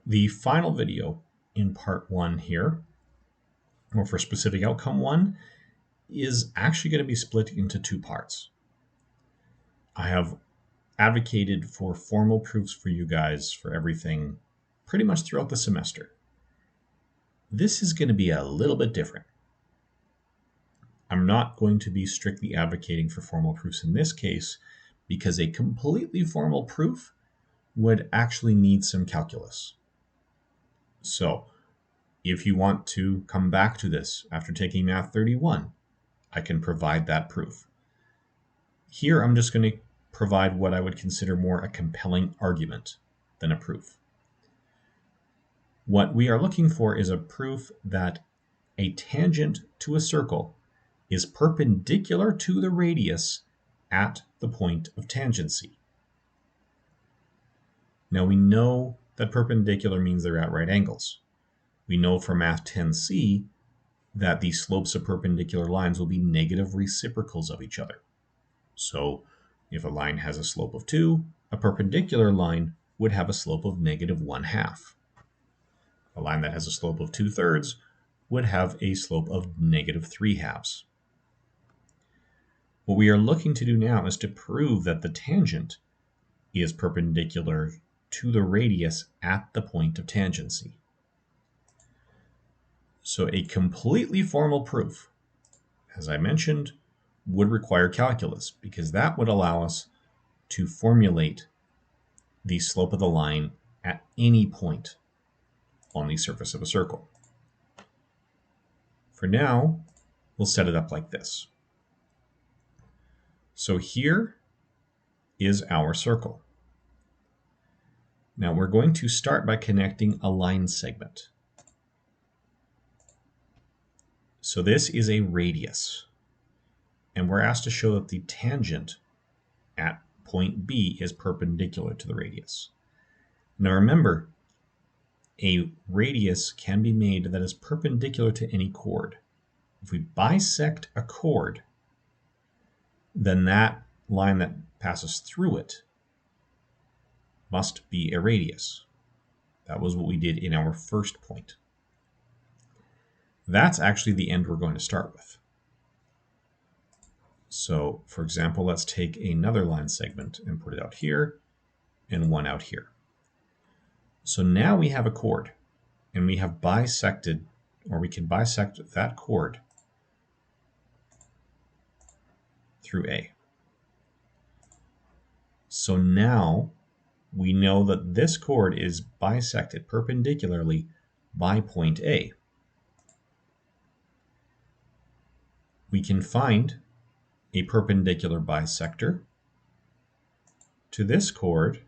The final video in part 1 here, or for specific outcome 1, is actually going to be split into 2 parts. I have advocated for formal proofs for you guys for everything pretty much throughout the semester. This is going to be a little bit different. I'm not going to be strictly advocating for formal proofs in this case because a completely formal proof would actually need some calculus. So if you want to come back to this after taking Math 31, I can provide that proof. Here I'm just going to provide what I would consider more a compelling argument than a proof. What we are looking for is a proof that a tangent to a circle is perpendicular to the radius at the point of tangency. Now we know that perpendicular means they're at right angles. We know from Math 10C that the slopes of perpendicular lines will be negative reciprocals of each other. So if a line has a slope of 2, a perpendicular line would have a slope of negative 1/2. A line that has a slope of 2/3 would have a slope of negative 3/2. What we are looking to do now is to prove that the tangent is perpendicular to the radius at the point of tangency. So a completely formal proof, as I mentioned, would require calculus because that would allow us to formulate the slope of the line at any point on the surface of a circle. For now, we'll set it up like this. So here is our circle. Now we're going to start by connecting a line segment. So this is a radius, and we're asked to show that the tangent at point B is perpendicular to the radius. Now remember, a radius can be made that is perpendicular to any chord. If we bisect a chord, then that line that passes through it must be a radius. That was what we did in our first point. That's actually the end we're going to start with. So, for example, let's take another line segment and put it out here and one out here. So now we have a chord, and we have bisected, or we can bisect that chord through A. So now we know that this chord is bisected perpendicularly by point A. We can find a perpendicular bisector to this chord,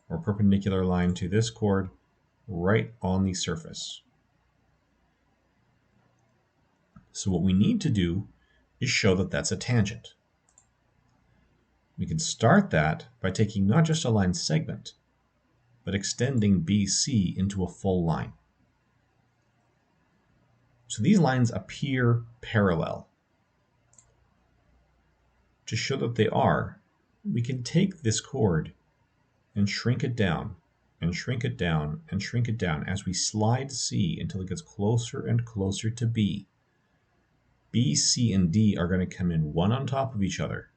or perpendicular line to this chord right on the surface. So what we need to do is show that that's a tangent. We can start that by taking not just a line segment, but extending BC into a full line. So these lines appear parallel. To show that they are, we can take this chord and shrink it down, and shrink it down, and shrink it down as we slide C until it gets closer and closer to B. B, C, and D are going to come in one on top of each other,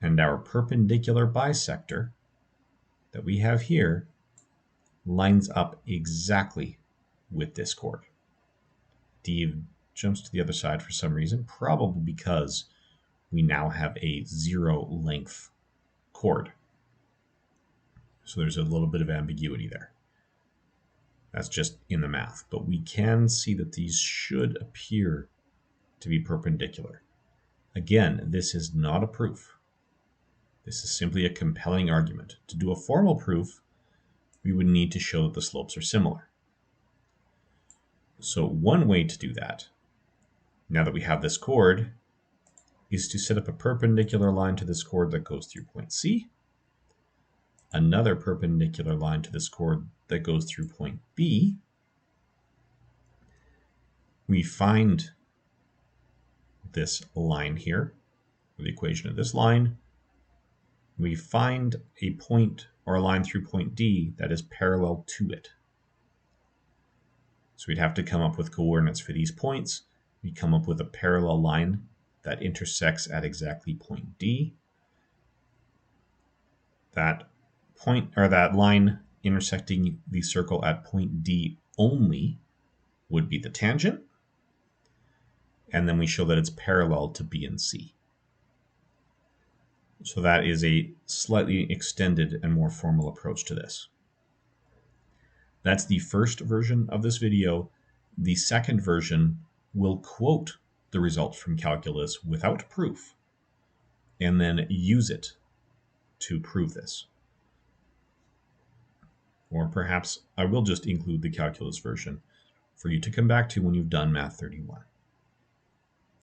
and our perpendicular bisector that we have here lines up exactly with this chord. D jumps to the other side for some reason, probably because we now have a 0 length chord. So there's a little bit of ambiguity there. That's just in the math, but we can see that these should appear to be perpendicular. Again, this is not a proof. This is simply a compelling argument. To do a formal proof, we would need to show that the slopes are similar. So one way to do that, now that we have this chord, is to set up a perpendicular line to this chord that goes through point C, another perpendicular line to this chord that goes through point B. We find this line here, or the equation of this line. we find a point or a line through point D that is parallel to it. So we'd have to come up with coordinates for these points. We come up with a parallel line that intersects at exactly point D. That point or that line intersecting the circle at point D only would be the tangent. And then we show that it's parallel to B and C. So that is a slightly extended and more formal approach to this. That's the first version of this video. The second version will quote the results from calculus without proof and then use it to prove this. Or perhaps I will just include the calculus version for you to come back to when you've done Math 31.